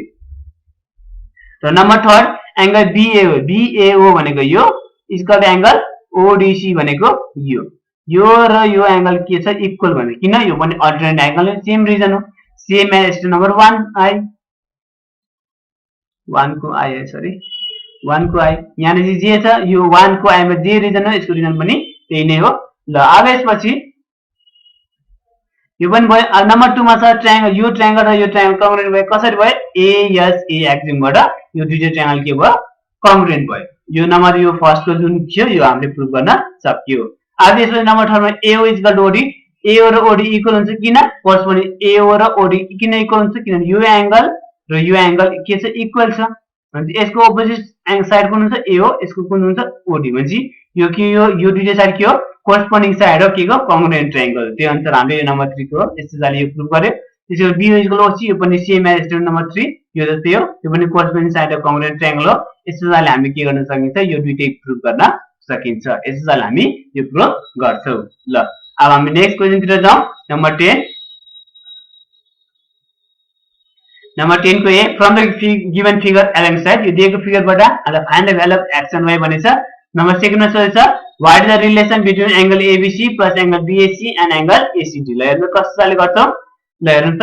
र नम्बर 3 एंगल बीएओ, बीएओ भनेको यो is equal to angle ODC भनेको यो र यो एंगल के छ इक्वल भने किन यो पनि अल्टरनेट एंगल सेम रिजन हो, सेम एज नम्बर 1 आई 1 को आई है सरी 1 को आई, यहाँ जे छ यो 1 को आई मा जे रिजन हो यसको रिजन पनि त्यही नै हो। ल अब यसपछि यो पनि भयो। नम्बर 2 मा छ ट्रायंगल, यो ट्रायंगल र यो ट्रायंगल कङ्ग्रुएन्ट भयो, कसरी भयो एएसए एक्सिमबाट यो दुईटा ट्रायंगल के भयो कङ्ग्रुएन्ट भयो। यो नम्बर यो फर्स्ट को जुन थियो यो हामीले प्रुभ गर्न सक्यो। अब यसपछि नम्बर 3 मा AO is equal to OD, AO र ओडी इक्वल हुन्छ किन कोरस्पोन्डिङ एओ र ओडी किन इक्वल हुन्छ किनभने यो एंगल र यो एंगल के छ इक्वल छ, भने यसको अपोजिट साइड कुन हुन्छ एओ, यसको कुन हुन्छ ओडी, भने यो के यो दुईटा साइड के हो कोरस्पोन्डिङ साइड हो के को कङ्ग्रुएन्ट ट्रायंगल, त्यो अनुसार हामीले यो नम्बर 3 को यसैले यो प्रुभ गर्यो। त्यसैले बी इज इक्वल ओसी यो पनि सेम एज नम्बर 3 यो जस्तै हो, यो पनि कोरस्पोन्डिङ साइड अफ कङ्ग्रुएन्ट ट्रायंगल हो। यसैले हामी के गर्न सकिन्छ यो दुईटै प्रुभ गर्न सकिन्छ, यसैले हामी यो प्रुभ गर्छौं। ल अब हामी नेक्स्ट क्वेशन तिर जाउँ। नम्बर 10 को a from the given figure alongside, यो दिएको फिगरबाट find the value of x and y भनेछ। नम्बर 2 मा सोधेछ what is the relation between angle ABC plus angle BAC and angle ACD. ल हेर्नु कसरी गर्छौं, ल हेर्नु त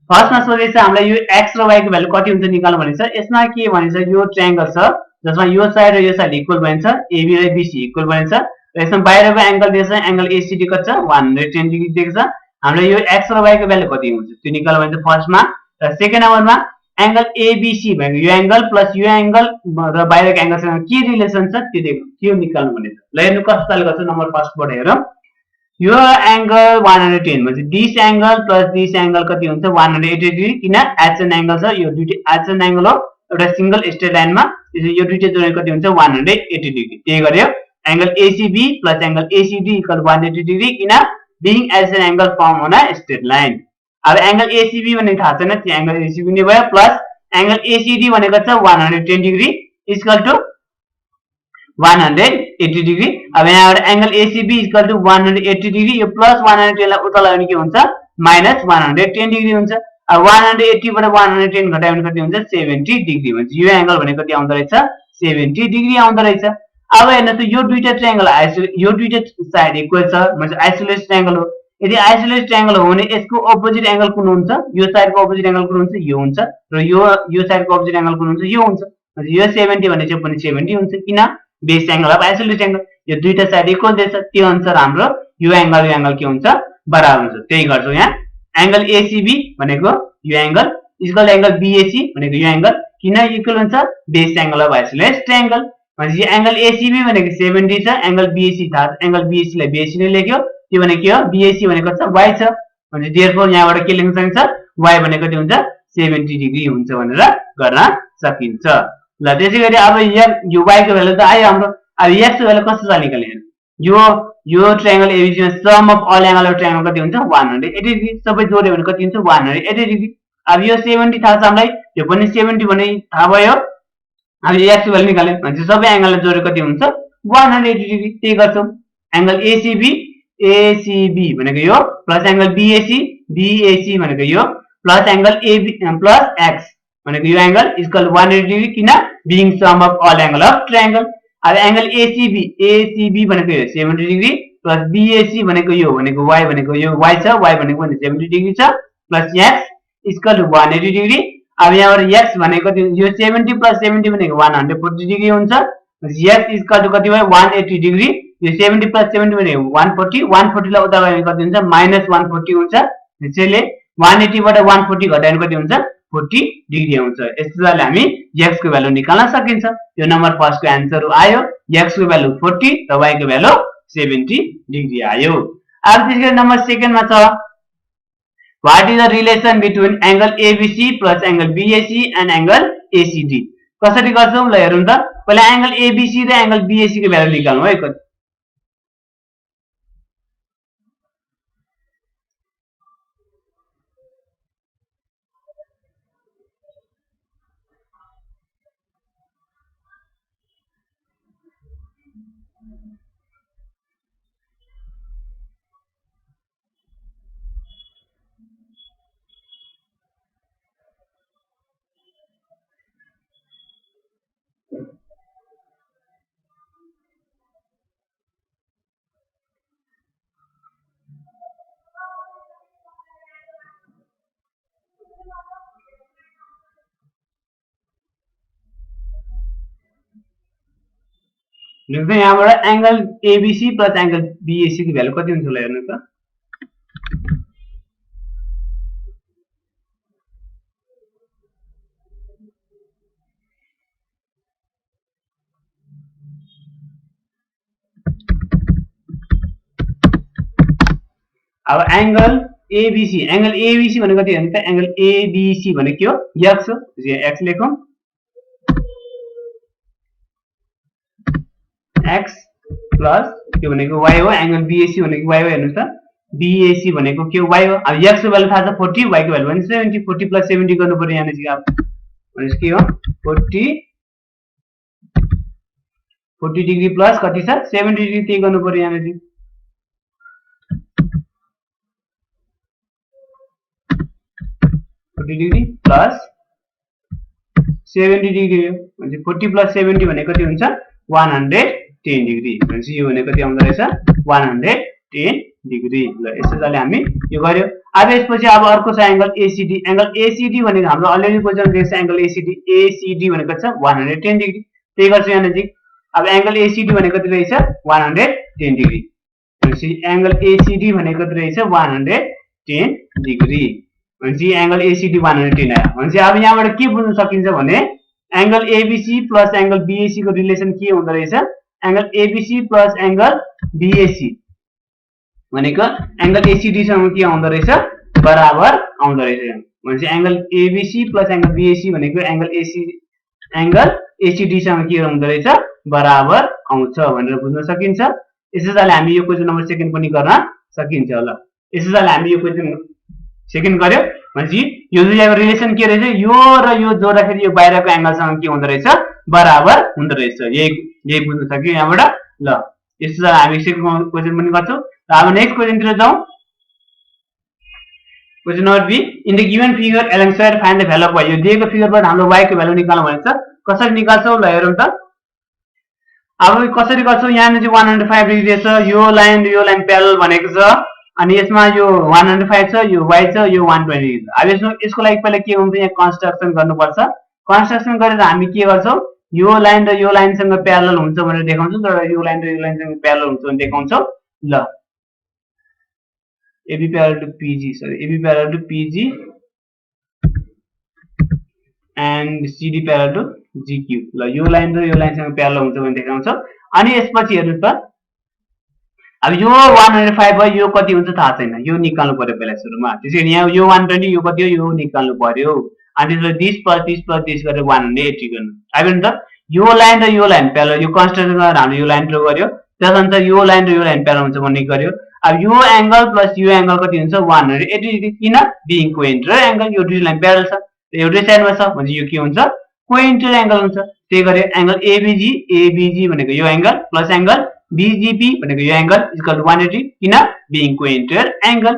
फर्स्ट मा सोधेछ हामीलाई यो एक्स र वाइ को भ्यालु कति हुन्छ निकाल्नु भनेछ। यसमा के भनेछ यो ट्रायंगल छ जसमा यो साइड र यो साइड इक्वल बन्छ, एबी र बीसी इक्वल बन्छ, र यसमा बाहिरको एंगल दिएको छ एंगल एसीडी कति छ 110 डिग्री दिएको छ। हामीलाई यो एक्स र वाइ को भ्यालु कति हुन्छ त्यो निकाल्नु भन्छ फर्स्ट मा। र सेकेन्ड नम्बरमा एंगल एबीसी भनेको यो एंगल प्लस यो एंगल र बाहिरको एंगलसँग के रिलेसन छ त्यो निकाल्नु भनेछ। ल हेर्नु कसरी गर्छ, नम्बर फर्स्ट बाट हेरौँ। यो एंगल 110 भन्छ this angle plus this angle कति हुन्छ 180 डिग्री, किन एचएन एंगल छ, यो दुईटै एचएन एंगल हो एउटा सिंगल स्ट्रेट लाइनमा, त्यसैले यो दुईटै जोडेर कति हुन्छ 180 डिग्री। त्यही गर्यो angle ACB plus angle ACD equal 180 degree, किन being HN angle form on a straight line. अब एंगल एसीबी भनेको थाहा छैन, त्यो एंगल एसीबी नै भयो, प्लस एंगल एसीडी भनेको छ 110 डिग्री इक्वल टु 180 डिग्री। अब यहाँबाट angle ACB equal to 180 degree, यो प्लस 110 लाई उता लगाउने के हुन्छ माइनस 110 डिग्री हुन्छ। अब 180 बाट 110 घटायो भने कति हुन्छ 70 डिग्री हुन्छ। यो एंगल भनेको कति आउँदो रहेछ 70 डिग्री आउँदो रहेछ। अब हेर्नुस् यो दुईटा ट्रायंगल यो दुईटा साइड इक्वल छ मतलब आइसोलेटेड ट्रायंगल हो। यदि आइसोलेटेड ट्रायंगल हो भने यसको अपोजिट एंगल कुन हुन्छ, यो साइडको अपोजिट एंगल कुन हुन्छ यो हुन्छ, र यो साइडको अपोजिट एंगल कुन हुन्छ यो हुन्छ। यो 70 भनेपछि पनि 70 हुन्छ, किन base angle of isolated angle, यो दुईटा साइड इक्वल दिएछ, त्यो अनुसार हाम्रो यो एंगल के हुन्छ बराबर हुन्छ। त्यही गर्छौं यहाँ एंगल एसीबी भनेको यो एंगल इक्वल एंगल बीएसी भनेको यो एंगल किन इक्वल हुन्छ base angle of isolated triangle. भनेपछि एंगल एसीबी भनेको 70 छ, एंगल बीएसी था, एंगल बीएसी लाई बीएसी ले लेख्यो, त्यो भनेको के हो बीएसी भनेको छ y छ, भने देयरफोर यहाँबाट के लेख्न सकिन्छ y भनेको के हुन्छ 70 डिग्री हुन्छ भनेर गर्न सकिन्छ। ल त्यसैगरी अब यो y को भ्यालु त आयो हाम्रो। अब x को भ्यालु कसरी निकाल्ने, यो ट्रायंगल एबीसी मा sum of all angle of triangle कति हुन्छ 180 डिग्री, सबै जोड्यो भने कति हुन्छ 180 डिग्री। अब यो 70 थाहा छ हामीलाई, यो पनि 70 भने थाहा भयो। अब यो x को भ्यालु निकाल्यो भने सबै एंगललाई जोड्यो कति हुन्छ 180 डिग्री। त्यही गर्छौं एंगल एसीबी भनेको यो प्लस एंगल बीएसी भनेको यो plus angle AB plus X भनेको यो एंगल इक्वल 180 डिग्री, किन being sum of all angle of triangle. अब एंगल एसीबी भनेको यो 70 डिग्री प्लस बीएसी भनेको यो y भनेको यो y छ, y भनेको पनि 70 डिग्री छ, प्लस x इक्वल 180 डिग्री। अब यहाँबाट x भनेको यो 70 प्लस 70 भनेको 140 डिग्री हुन्छ। x इक्वल टु कति भयो 180 डिग्री, यो 70 प्लस 70 भनेको 140 लाई उता गयो कति हुन्छ माइनस 140 हुन्छ। त्यसैले 180 बाट 140 घटायो भने कति हुन्छ 40 डिग्री हुन्छ। यसैले हामी x को भ्यालु निकाल्न सकिन्छ। यो नम्बर फर्स्ट को आन्सर आयो, x को भ्यालु 40 र y को भ्यालु 70 डिग्री आयो। अब त्यसैगरी नम्बर सेकेन्ड मा छ what is the relation between angle ABC plus angle BAC and angle ACD. कसरी गर्छौं ल हेरौं त। पहिला एंगल एबीसी र एंगल बीएसी को भ्यालु निकाल्नु है। लेख्दा यहाँबाट angle ABC plus angle BAC को भ्यालु कति हुन्छ ल हेर्नु त अब एंगल एबीसी भनेको कति हो त एंगल एबीसी भनेको के हो x हो x लेखौं x प्लस के भनेको y हो एंगल बीएसी भनेको y हो हेर्नुस् त बीएसी भनेको के y हो अब x को भ्यालु थाहा छ 40 y को भ्यालु भने 70 40 प्लस 70 गर्नु पर्यो यहाँ चाहिँ अब भनेपछि के हो 40 डिग्री प्लस कति छ 70 डिग्री त्यही गर्नु पर्यो यहाँ चाहिँ 40 डिग्री प्लस 70 डिग्री हो भने 40 प्लस 70 भने कति हुन्छ 110 डिग्री भनेपछि यो भने कति आउँदो रहेछ 110 डिग्री ल यसैले हामी यो गर्यो अब यसपछि अब अर्को छ एंगल एसीडी भनेको हाम्रो अलरेडी क्वेशन दिएको छ एंगल एसीडी भनेको छ 110 डिग्री त्यही गर्छु यहाँ नजिक अब एंगल एसीडी भनेको कति रहेछ 110 डिग्री भनेपछि एंगल एसीडी भनेको कति रहेछ 110 डिग्री भनेपछि एंगल एसीडी 110 आयो भनेपछि अब यहाँबाट के बुझ्न सकिन्छ भने angle ABC plus angle BAC को रिलेसन के हुँदो रहेछ angle ABC plus angle BAC भनेको एंगल एसीडी सँग के आउँदो रहेछ बराबर आउँदो रहेछ भनेपछि angle ABC plus angle BAC भनेको एंगल एसीडी सँग के आउँदो रहेछ बराबर आउँछ भनेर बुझ्न सकिन्छ यसैले हामी यो क्वेशन नम्बर 2 पनि गर्न सकिन्छ ल यसैले हामी यो क्वेशन 2 गर्यो भनेपछि यो दुईटाको रिलेसन के रहेछ यो र यो जोड्दाखेरि यो बाहिरको एंगल सँग के हुँदो रहेछ बराबर हुँदो रहेछ यही बुझ्न सक्यो यहाँबाट ल यसैले हामी सेकेन्ड क्वेशन पनि गर्छौं र अब नेक्स्ट क्वेशन तिर जाउँ question number B in the given figure alongside find the value of y यो दिएको फिगरबाट हाम्रो y को भ्यालु निकाल्नु भनेको छ कसरी निकाल्छौ ल हेरौँ त अब कसरी गर्छौ यहाँ चाहिँ 105 डिग्री छ यो लाइन प्यारलल भनेको छ अनि यसमा यो 105 छ यो y छ यो 120 डिग्री छ अब यसको लागि पहिला के हुन्छ यहाँ कन्स्ट्रक्सन गर्नुपर्छ कन्स्ट्रक्सन गरेर हामी के गर्छौ यो लाइन सँग प्यारलल हुन्छ भनेर देखाउँछौ तर यो लाइन सँग प्यारलल हुन्छ भने देखाउँछौ ल AB parallel to PG AB parallel to PG and CD parallel to GQ ल यो लाइन र यो लाइन सँग प्यारलल हुन्छ भने देखाउँछौ अनि यसपछि हेर्नुस् त अब यो 105 भयो यो कति हुन्छ थाहा छैन यो निकाल्नु पर्यो पहिला सुरुमा त्यसैले यहाँ यो 120 यो कति हो यो निकाल्नु पर्यो अनि त्यसले 30 गरेर 180 गर्नु अब हेर्नु त यो लाइन र यो लाइन प्यारलल यो कन्स्ट्रक्सन गरेर हामीले यो लाइन ड्रा गर्यो त्यसैले यो लाइन र यो लाइन प्यारलल हुन्छ भन्ने गर्यो अब यो एंगल प्लस यो एंगल कति हुन्छ 180 डिग्री किन बीइङ कोइन्टर एंगल यो दुई लाइन प्यारलल छ एउटै साइडमा छ भने यो के हुन्छ कोइन्टर एंगल हुन्छ त्यही गरे एंगल एबीजी भनेको यो एंगल प्लस एंगल बीजीपी भनेको यो एंगल इक्वल टु 180 किन बीइङ कोइन्टर एंगल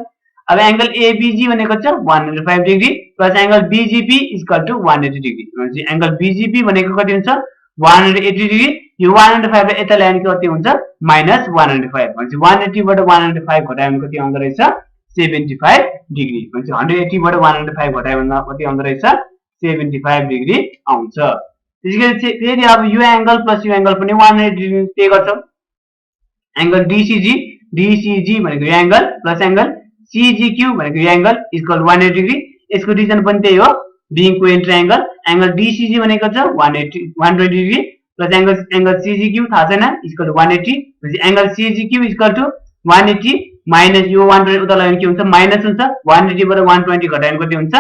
अब एंगल एबीजी भनेको छ 105 degree plus angle BGP equal to 180 degree भनेपछि एंगल बीजीपी भनेको कति हुन्छ 180 डिग्री यो 105 र यता ल्याउने कति हुन्छ माइनस 105 भनेपछि 180 बाट 105 घटायो भने कति आउँदो रहेछ 75 डिग्री भनेपछि 180 बाट 105 घटायो भने कति आउँदो रहेछ 75 डिग्री आउँछ त्यसैले फेरि अब यो एंगल प्लस यो एंगल पनि 180 डिग्री पे गर्छौं एंगल डीसीजी भनेको यो एंगल प्लस एंगल सीजीक्यू भनेको यो एंगल इक्वल 180 डिग्री यसको रिजन पनि त्यही हो बीइङ कोइन्टर एंगल डीसीजी भनेको छ 120 डिग्री प्लस एंगल सीजीक्यू थाहा छैन इक्वल टु 180 भनेपछि एंगल सीजीक्यू इक्वल टु 180 माइनस यो 120 उता लाग्यो के हुन्छ माइनस हुन्छ 180 बाट 120 घटायो भने कति हुन्छ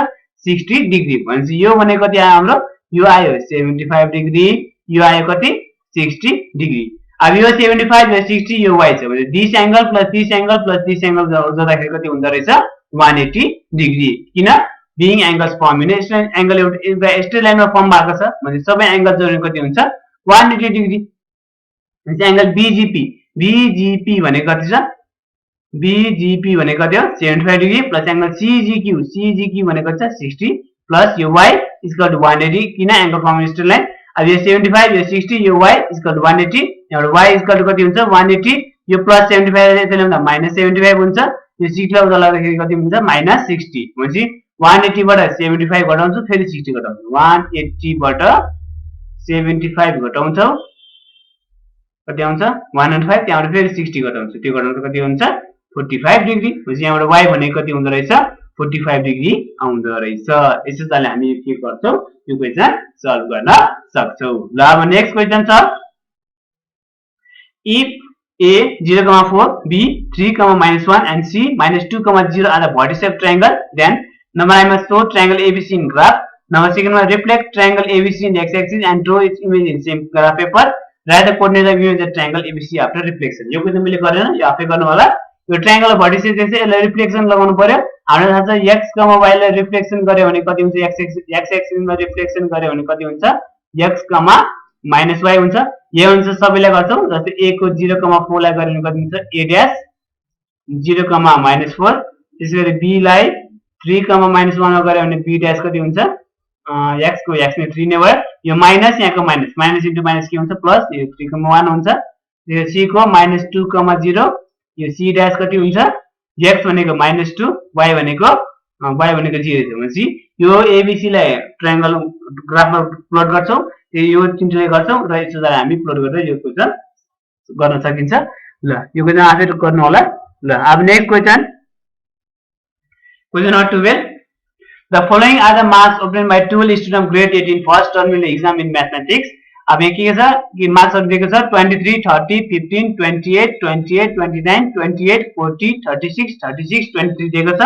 60 डिग्री भनेपछि यो भनेको कति आयो हाम्रो यो आयो 75 डिग्री यो आयो कति 60 डिग्री अब यो 75 यो 60 यो y छ भने दिस एंगल जोड्दाखेरि कति हुँदो रहेछ 180 डिग्री किन बीइङ एंगल्स फर्म हैन एंगल एउटा स्ट्रेट लाइनमा फर्म भएको छ भने सबै एंगल जोड्नु कति हुन्छ 180 डिग्री भनेपछि एंगल बीजीपी भनेको कति छ बीजीपी भनेको कति हो 75 डिग्री प्लस एंगल सीजीक्यू भनेको छ 60 प्लस यो y इक्वल टु 180 किन एंगल फर्म स्ट्रेट लाइन अब यो 75 यो 60 यो y इक्वल टु 180 यहाँ y इक्वल टु कति हुन्छ 180 यो प्लस 75 यसले हुँदा माइनस 75 हुन्छ यो 60 लाई उता लाग्दाखेरि कति हुन्छ माइनस 60 भनेपछि 180 बाट 75 घटाउँछु फेरि 60 घटाउँछु 180 बाट 75 घटाउँछौ कति आउँछ 105 त्यहाँबाट फेरि 60 घटाउँछु त्यो घटाउँदा कति हुन्छ 45 डिग्री भनेपछि यहाँबाट y भनेको कति हुँदो रहेछ 45 डिग्री आउँदो रहेछ यसै गरी हामी के गर्छौं यो क्वेशन सल्भ गर्न सक्छौं ल अब नेक्स्ट क्वेशन छ if a 0,4 b 3,-1 and c -2,0 are the vertices of triangle then number I must show triangle ABC in graph number second one reflect triangle ABC in x-axis and draw its image in same graph paper write the coordinate of image of triangle ABC after reflection यो क्वेशन मैले गरेन यो आफै गर्नु होला यो ट्रायंगल भर्टिसेस चाहिँ यसलाई रिफ्लेक्सन लगाउनु पर्यो हामीलाई थाहा छ x, y लाई रिफ्लेक्सन गर्यो भने कति हुन्छ x एक्सिस मा रिफ्लेक्सन गर्यो भने कति हुन्छ x, -y हुन्छ यो हुन्छ सबैलाई गर्छौं जस्तै a को 0,4 लाई गर्यो भने कति हुन्छ a ड्याश 0,-4 त्यसैगरी b लाई 3,-1 मा गर्यो भने b ड्याश कति हुन्छ x को x ने 3 ने भयो यो माइनस यहाँको माइनस इन्टु माइनस के हुन्छ प्लस यो 3,1 हुन्छ यो c को -2,0 यो c ड्याश कति हुन्छ x भनेको -2 y भनेको 0 छ भनेपछि यो एबीसी लाई ट्रायंगल ग्राफमा प्लट गर्छौं यो तिनटैले गर्छौं र यसलाई हामी प्लट गरेर यो क्वेशन गर्न सकिन्छ ल यो क्वेशन आफै गर्नु होला ल अब next question number 12 the following are the marks obtained by 12 students of grade 8 in first terminal exam in mathematics अब यहाँ के छ कि मार्क्सहरु दिएको छ 23 30 15 28 28 29 28 40 36 36 23 दिएको छ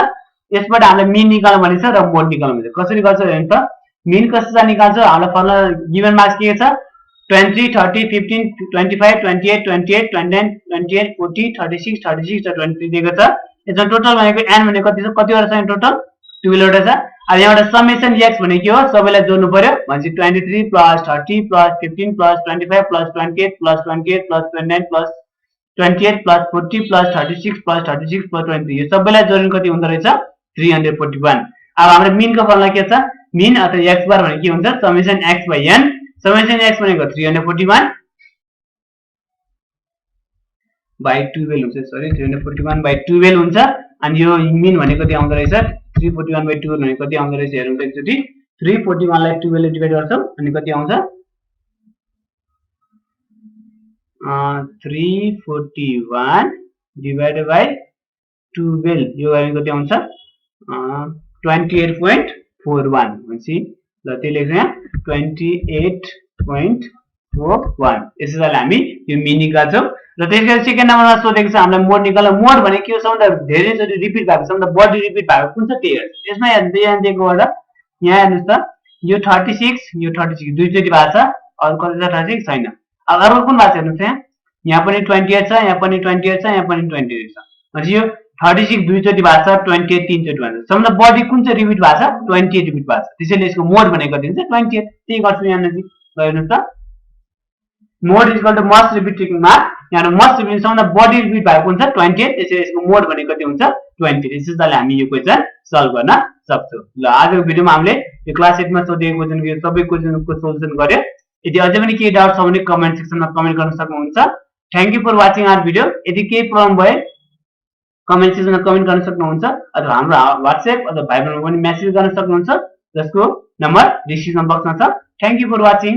यसबाट हामीले मिन निकाल्नु भनेछ र मोड निकाल्नु भनेछ कसरी गर्छ हेर्नु त मिन कसरी निकाल्छ हामीलाई फर्मुला गिवन मार्क्स के छ 23 30 15 25 28 28 29 28 40 36 36 र 23 दिएको छ यसमा टोटल भनेको n भनेको कति छ कतिवटा छ टोटल 12 वटा छ अब यहाँबाट समेसन x भनेको के हो सबैलाई जोड्नु पर्यो भनेपछि 23 + 30 + 15 + 25 + 28 + 28 + 29 + 28 + 40 + 36 + 36 + 23 यो सबैलाई जोड्नु कति हुँदो रहेछ 341 अब हाम्रो मिन को फर्मुला के छ मिन अथवा x बार भनेको के हुन्छ summation x / n summation x भनेको 341 / 12 हुन्छ सरी 341 / 12 हुन्छ अनि यो मिन भनेको कति आउँदो रहेछ 341 / 12 भनेको कति आउँदो रहेछ हेरौँ त एकचोटी 341 लाई 12 ले डिवाइड गर्छौं अनि कति आउँछ 341 divided by 12 यो गरेको कति आउँछ 28.41 भनेपछि ल त्यो लेख्छौं यहाँ 28.41 यसैले हामी यो मिन निकाल्छौं र त्यसैगरी सेकेन्ड नम्बरमा सोधेको छ हामीलाई मोड निकाल्नु मोड भने के हो सबभन्दा धेरै चोटी रिपिट भएको सबभन्दा बढी रिपिट भएको कुन छ त्यही हो यसमा यहाँ दिएको होला यहाँ हेर्नुस् त यो 36 दुई चोटी भएको छ अरु कति छ 36 छैन अब अर्को कुन भएको छ हेर्नुस् यहाँ पनि 28 छ यहाँ पनि 28 छ यहाँ पनि 28 छ भनेपछि यो 36 दुई चोटी भएको छ 28 तीन चोटी भएको छ सबभन्दा बढी कुन चाहिँ रिपिट भएको छ 28 रिपिट भएको छ त्यसैले यसको मोड भनेको कति हुन्छ 28 त्यही गर्छु यहाँ नजिक हेर्नुस् त mode is equal to most repeated mark यहाँ मस्ट रिपिटेड सबभन्दा बढी रिपिट भएको हुन्छ 28 त्यसैले यसको मोड भनेको कति हुन्छ 20 यसैले हामी यो क्वेशन सल्भ गर्न सक्छौं ल आजको भिडियोमा हामीले यो क्लास 8 मा सोधेको क्वेशनको यो सबै क्वेशनको सोलुसन गर्यो यदि अझै पनि केही डाउट छ भने कमेन्ट सेक्सनमा कमेन्ट गर्न सक्नुहुन्छ thank you for watching our video यदि केही प्रब्लम भए कमेन्ट सेक्सनमा कमेन्ट गर्न सक्नुहुन्छ अथवा हाम्रो WhatsApp अथवा भाइबरमा पनि मेसेज गर्न सक्नुहुन्छ जसको नम्बर डिस्क्रिप्सन बक्समा छ थ्यांक यू फर वाचिङ